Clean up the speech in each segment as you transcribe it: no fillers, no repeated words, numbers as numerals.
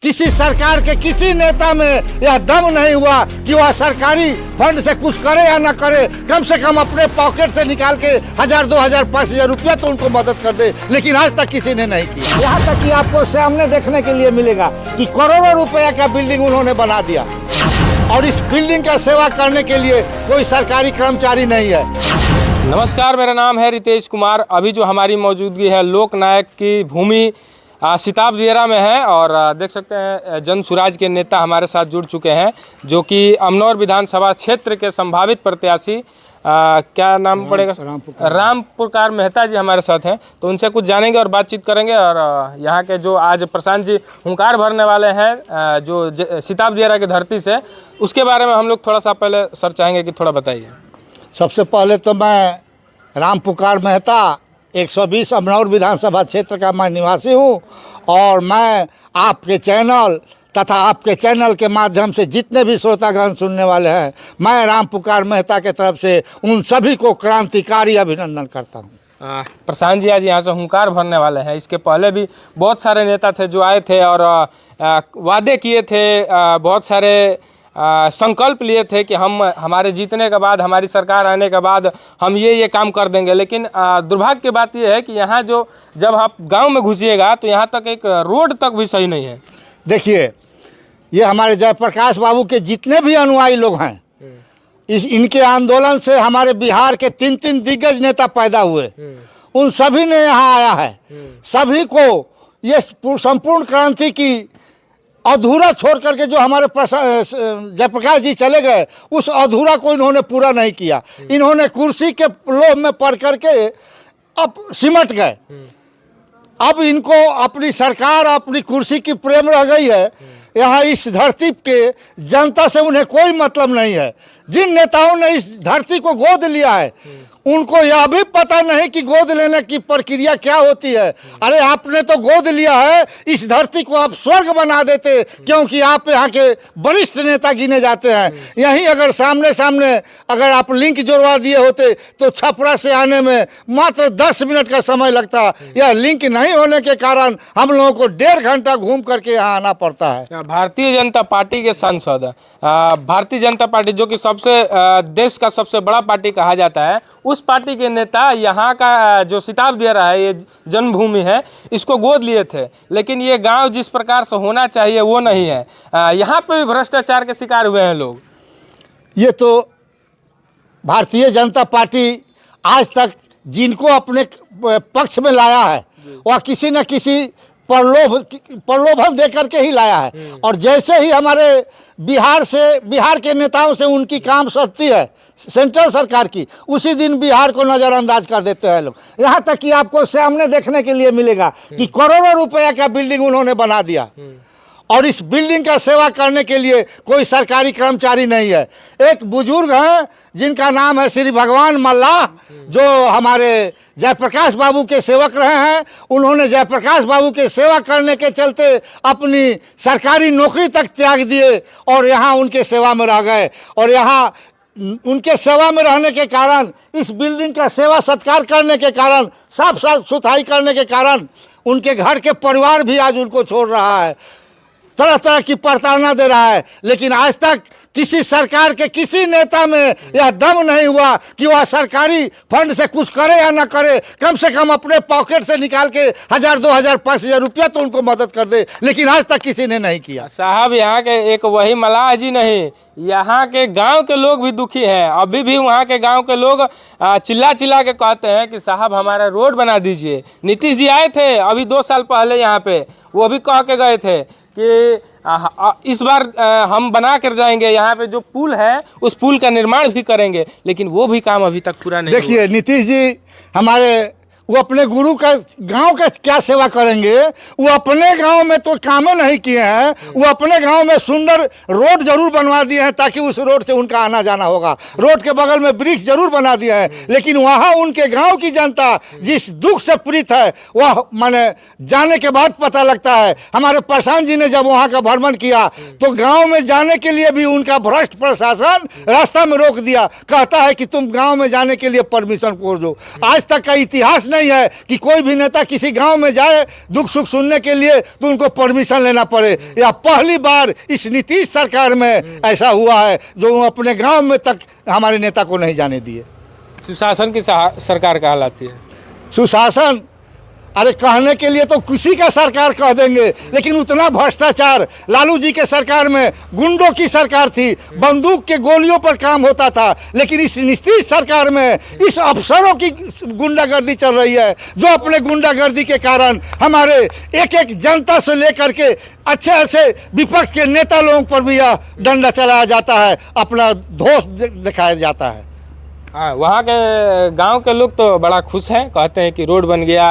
किसी सरकार के किसी नेता में यह दम नहीं हुआ कि वह सरकारी फंड से कुछ करे या न करे, कम से कम अपने पॉकेट से निकाल के 1000, 2000, 5000 रुपया तो उनको मदद कर दे, लेकिन आज तक किसी ने नहीं किया। यहाँ तक कि आपको सामने देखने के लिए मिलेगा कि करोड़ों रुपया का बिल्डिंग उन्होंने बना दिया और इस बिल्डिंग का सेवा करने के लिए कोई सरकारी कर्मचारी नहीं है। नमस्कार, मेरा नाम है रितेश कुमार। अभी जो हमारी मौजूदगी है लोकनायक की भूमि सिताब दियरा में है और देख सकते हैं जन सुराज के नेता हमारे साथ जुड़ चुके हैं, जो कि अमनौर विधानसभा क्षेत्र के संभावित प्रत्याशी क्या नाम पड़ेगा, राम पुकार मेहता जी हमारे साथ हैं। तो उनसे कुछ जानेंगे और बातचीत करेंगे। और यहाँ के जो आज प्रशांत जी हुंकार भरने वाले हैं जो सिताब दियरा की धरती से, उसके बारे में हम लोग थोड़ा सा पहले सर चाहेंगे कि थोड़ा बताइए। सबसे पहले तो मैं राम पुकार मेहता 120 अमनौर विधानसभा क्षेत्र का मैं निवासी हूँ और मैं आपके चैनल तथा आपके चैनल के माध्यम से जितने भी श्रोतागण सुनने वाले हैं, मैं राम पुकार मेहता के तरफ से उन सभी को क्रांतिकारी अभिनंदन करता हूँ। प्रशांत जी आज यहाँ से हुंकार भरने वाले हैं। इसके पहले भी बहुत सारे नेता थे जो आए थे और वादे किए थे, बहुत सारे संकल्प लिए थे कि हम हमारे जीतने के बाद, हमारी सरकार आने के बाद हम ये काम कर देंगे। लेकिन दुर्भाग्य की बात यह है कि यहाँ जो जब आप गांव में घुसिएगा तो यहाँ तक एक रोड तक भी सही नहीं है। देखिए, ये हमारे जयप्रकाश बाबू के जितने भी अनुयायी लोग हैं, इनके आंदोलन से हमारे बिहार के 3 दिग्गज नेता पैदा हुए, उन सभी ने यहाँ आया है। सभी को ये संपूर्ण क्रांति की अधूरा छोड़ करके जो हमारे जयप्रकाश जी चले गए, उस अधूरा को इन्होंने पूरा नहीं किया। इन्होंने कुर्सी के लोभ में पड़ करके अब सिमट गए। अब इनको अपनी सरकार, अपनी कुर्सी की प्रेम रह गई है। यहाँ इस धरती के जनता से उन्हें कोई मतलब नहीं है। जिन नेताओं ने इस धरती को गोद लिया है, उनको यह भी पता नहीं कि गोद लेने की प्रक्रिया क्या होती है। अरे आपने तो गोद लिया है, इस धरती को आप स्वर्ग बना देते, क्योंकि आप यहाँ के वरिष्ठ नेता गिने जाते हैं। यहीं अगर सामने सामने अगर आप लिंक जोड़वा दिए होते तो छपरा से आने में मात्र 10 मिनट का समय लगता। यह लिंक नहीं होने के कारण हम लोगों को 1.5 घंटा घूम करके यहाँ आना पड़ता है। भारतीय जनता पार्टी के सांसद, भारतीय जनता पार्टी जो कि सबसे देश का सबसे बड़ा पार्टी कहा जाता है, उस पार्टी के नेता यहाँ का जो सिताब दियरा है, ये जन्मभूमि है, इसको गोद लिए थे। लेकिन ये गांव जिस प्रकार से होना चाहिए वो नहीं है। यहाँ पे भी भ्रष्टाचार के शिकार हुए हैं लोग। ये तो भारतीय जनता पार्टी आज तक जिनको अपने पक्ष में लाया है, वह किसी न किसी प्रलोभन दे करके ही लाया है। और जैसे ही हमारे बिहार के नेताओं से उनकी काम सस्ती है सेंट्रल सरकार की, उसी दिन बिहार को नज़रअंदाज कर देते हैं लोग। यहाँ तक कि आपको सामने देखने के लिए मिलेगा कि करोड़ों रुपया का बिल्डिंग उन्होंने बना दिया और इस बिल्डिंग का सेवा करने के लिए कोई सरकारी कर्मचारी नहीं है। एक बुजुर्ग हैं जिनका नाम है श्री भगवान मल्लाह, जो हमारे जयप्रकाश बाबू के सेवक रहे हैं। उन्होंने जयप्रकाश बाबू के सेवा करने के चलते अपनी सरकारी नौकरी तक त्याग दिए और यहाँ उनके सेवा में रह गए। और यहाँ उनके सेवा में रहने के कारण, इस बिल्डिंग का सेवा सत्कार करने के कारण, साफ सुथराई करने के कारण उनके घर के परिवार भी आज उनको छोड़ रहा है, तरह तरह की प्रताड़ना दे रहा है। लेकिन आज तक किसी सरकार के किसी नेता में यह दम नहीं हुआ कि वह सरकारी फंड से कुछ करे या न करे, कम से कम अपने पॉकेट से निकाल के 1000, 2000, 5000 रुपया तो उनको मदद कर दे, लेकिन आज तक किसी ने नहीं किया। साहब, यहाँ के एक वही मल्लाह जी नहीं, यहाँ के गांव के लोग भी दुखी हैं। अभी भी वहाँ के गांव के लोग चिल्ला चिल्ला के कहते हैं कि साहब हमारा रोड बना दीजिए। नीतीश जी आए थे अभी 2 साल पहले यहाँ पे, वो भी कह के गए थे कि इस बार हम बना कर जाएंगे, यहाँ पे जो पुल है उस पुल का निर्माण भी करेंगे, लेकिन वो भी काम अभी तक पूरा नहीं। देखिए, नीतीश जी हमारे वो अपने गुरु का गांव का क्या सेवा करेंगे। वो अपने गांव में तो काम नहीं किए हैं। वो अपने गांव में सुंदर रोड जरूर बनवा दिए हैं ताकि उस रोड से उनका आना जाना होगा। रोड के बगल में वृक्ष जरूर बना दिए हैं, लेकिन वहाँ उनके गांव की जनता जिस दुख से पीड़ित है, वह माने जाने के बाद पता लगता है। हमारे प्रशांत जी ने जब वहाँ का भ्रमण किया तो गाँव में जाने के लिए भी उनका भ्रष्ट प्रशासन रास्ता में रोक दिया, कहता है कि तुम गाँव में जाने के लिए परमिशन खोल दो। आज तक का इतिहास नहीं नहीं है कि कोई भी नेता किसी गांव में जाए दुख सुख सुनने के लिए तो उनको परमिशन लेना पड़े। यह पहली बार इस नीतीश सरकार में ऐसा हुआ है जो वो अपने गांव में तक हमारे नेता को नहीं जाने दिए। सुशासन की सरकार कहलाती है। सुशासन, अरे कहने के लिए तो किसी का सरकार कह देंगे, लेकिन उतना भ्रष्टाचार लालू जी के सरकार में गुंडों की सरकार थी, बंदूक के गोलियों पर काम होता था। लेकिन इस नीतीश सरकार में इस अफसरों की गुंडागर्दी चल रही है, जो अपने गुंडागर्दी के कारण हमारे एक एक जनता से लेकर के अच्छे अच्छे विपक्ष के नेता लोगों पर भी यह डंडा चलाया जाता है, अपना दोष दिखाया जाता है। हाँ, वहाँ के गांव के लोग तो बड़ा खुश हैं, कहते हैं कि रोड बन गया,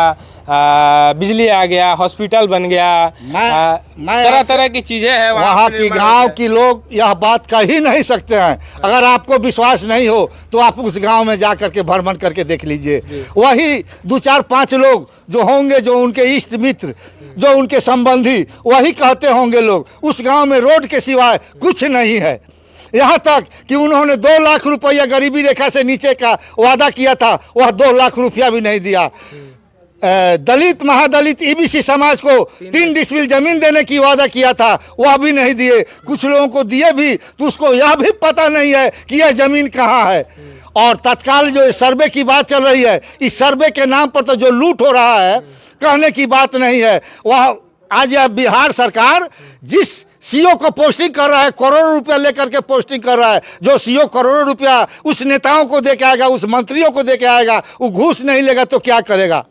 बिजली आ गया, हॉस्पिटल बन गया, तरह तरह की चीज़ें हैं वहाँ की गांव की लोग यह बात कह ही नहीं सकते हैं। अगर आपको विश्वास नहीं हो तो आप उस गांव में जा करके भ्रमण करके देख लीजिए। वही 2 4 5 लोग जो होंगे, जो उनके इष्ट मित्र, जो उनके संबंधी, वही कहते होंगे लोग उस गाँव में रोड के सिवाय कुछ नहीं है। यहाँ तक कि उन्होंने 2 लाख रुपया गरीबी रेखा से नीचे का वादा किया था, वह 2 लाख रुपया भी नहीं दिया। दलित महादलित ईबीसी समाज को 3 डिसमिल जमीन देने की वादा किया था, वह भी नहीं दिए। कुछ लोगों को दिए भी तो उसको यह भी पता नहीं है कि यह जमीन कहाँ है। और तत्काल जो सर्वे की बात चल रही है, इस सर्वे के नाम पर तो जो लूट हो रहा है कहने की बात नहीं है। वह आज यह बिहार सरकार जिस सीओ को पोस्टिंग कर रहा है, करोड़ों रुपया लेकर के पोस्टिंग कर रहा है, जो सीओ करोड़ों रुपया उस नेताओं को दे के आएगा, उस मंत्रियों को दे के आएगा, वो घूस नहीं लेगा तो क्या करेगा।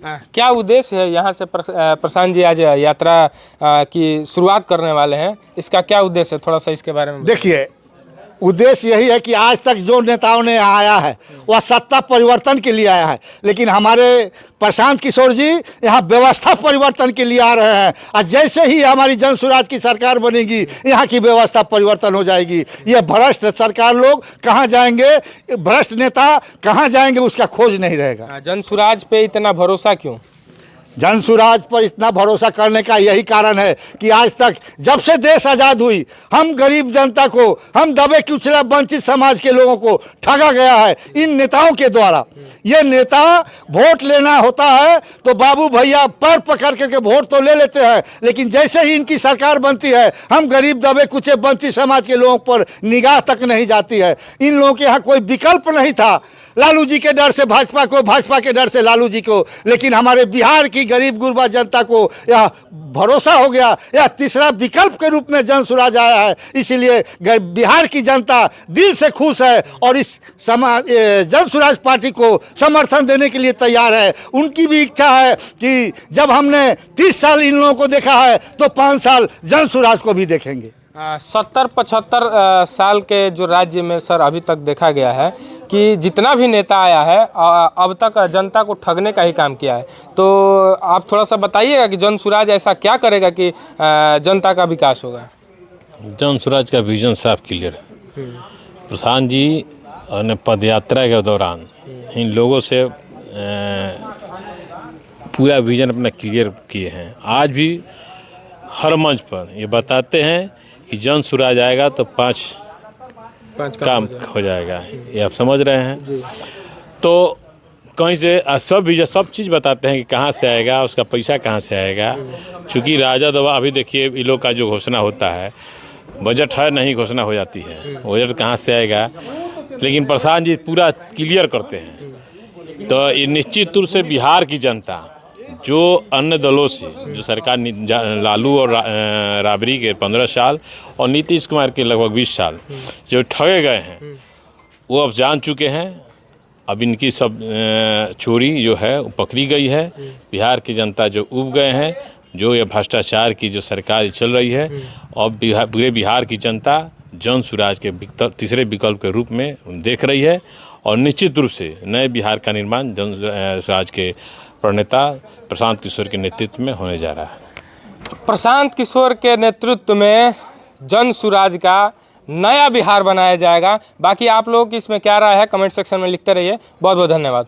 क्या उद्देश्य है यहाँ से? प्रशांत जी आज यात्रा की शुरुआत करने वाले हैं, इसका क्या उद्देश्य है, थोड़ा सा इसके बारे में देखिए। उद्देश्य यही है कि आज तक जो नेताओं ने आया है वह सत्ता परिवर्तन के लिए आया है, लेकिन हमारे प्रशांत किशोर जी यहाँ व्यवस्था परिवर्तन के लिए आ रहे हैं। और जैसे ही हमारी जन सुराज की सरकार बनेगी, यहाँ की व्यवस्था परिवर्तन हो जाएगी। ये भ्रष्ट सरकार लोग कहाँ जाएंगे, भ्रष्ट नेता कहाँ जाएंगे, उसका खोज नहीं रहेगा। जन सुराज पे इतना भरोसा क्यों? जन सुराज पर इतना भरोसा करने का यही कारण है कि आज तक जब से देश आज़ाद हुई, हम गरीब जनता को, हम दबे कुचले वंचित समाज के लोगों को ठगा गया है इन नेताओं के द्वारा। ये नेता वोट लेना होता है तो बाबू भैया पैर पकड़ करके वोट तो ले लेते हैं, लेकिन जैसे ही इनकी सरकार बनती है हम गरीब दबे कुचले वंचित समाज के लोगों पर निगाह तक नहीं जाती है। इन लोगों के यहाँ कोई विकल्प नहीं था, लालू जी के डर से भाजपा को, भाजपा के डर से लालू जी को, लेकिन हमारे बिहार की गरीब गुरबा जनता को यह भरोसा हो गया, यह तीसरा विकल्प के रूप में जन सुराज आया है। इसीलिए बिहार की जनता दिल से खुश है और इस जन सुराज पार्टी को समर्थन देने के लिए तैयार है। उनकी भी इच्छा है कि जब हमने 30 साल इन लोगों को देखा है तो 5 साल जन सुराज को भी देखेंगे। 70-75 साल के जो राज्य में सर अभी तक देखा गया है कि जितना भी नेता आया है अब तक जनता को ठगने का ही काम किया है। तो आप थोड़ा सा बताइएगा कि जन सुराज ऐसा क्या करेगा कि जनता का विकास होगा? जन सुराज का विजन साफ क्लियर है। प्रशांत जी ने पदयात्रा के दौरान इन लोगों से पूरा विजन अपना क्लियर किए हैं। आज भी हर मंच पर ये बताते हैं कि जन सुराज आएगा तो 5 काम हो जाएगा। ये आप समझ रहे हैं। तो कहीं से सब चीज़ बताते हैं कि कहाँ से आएगा, उसका पैसा कहाँ से आएगा। चूँकि राजा दवा अभी देखिए इन लोग का जो घोषणा होता है, बजट है नहीं, घोषणा हो जाती है, बजट कहाँ से आएगा। लेकिन प्रशांत जी पूरा क्लियर करते हैं। तो ये निश्चित रूप से बिहार की जनता जो अन्य दलों से, जो सरकार लालू और राबड़ी के 15 साल और नीतीश कुमार के लगभग 20 साल जो ठगे गए हैं, वो अब जान चुके हैं। अब इनकी सब चोरी जो है वो पकड़ी गई है। बिहार की जनता जो उब गए हैं, जो ये भ्रष्टाचार की जो सरकार चल रही है, और पूरे बिहार की जनता जन सुराज के तीसरे विकल्प के रूप में देख रही है। और निश्चित रूप से नए बिहार का निर्माण जन सुराज के प्रणेता प्रशांत किशोर के नेतृत्व में होने जा रहा है। प्रशांत किशोर के नेतृत्व में जन सुराज का नया बिहार बनाया जाएगा। बाकी आप लोगों की इसमें क्या राय है, कमेंट सेक्शन में लिखते रहिए। बहुत बहुत धन्यवाद।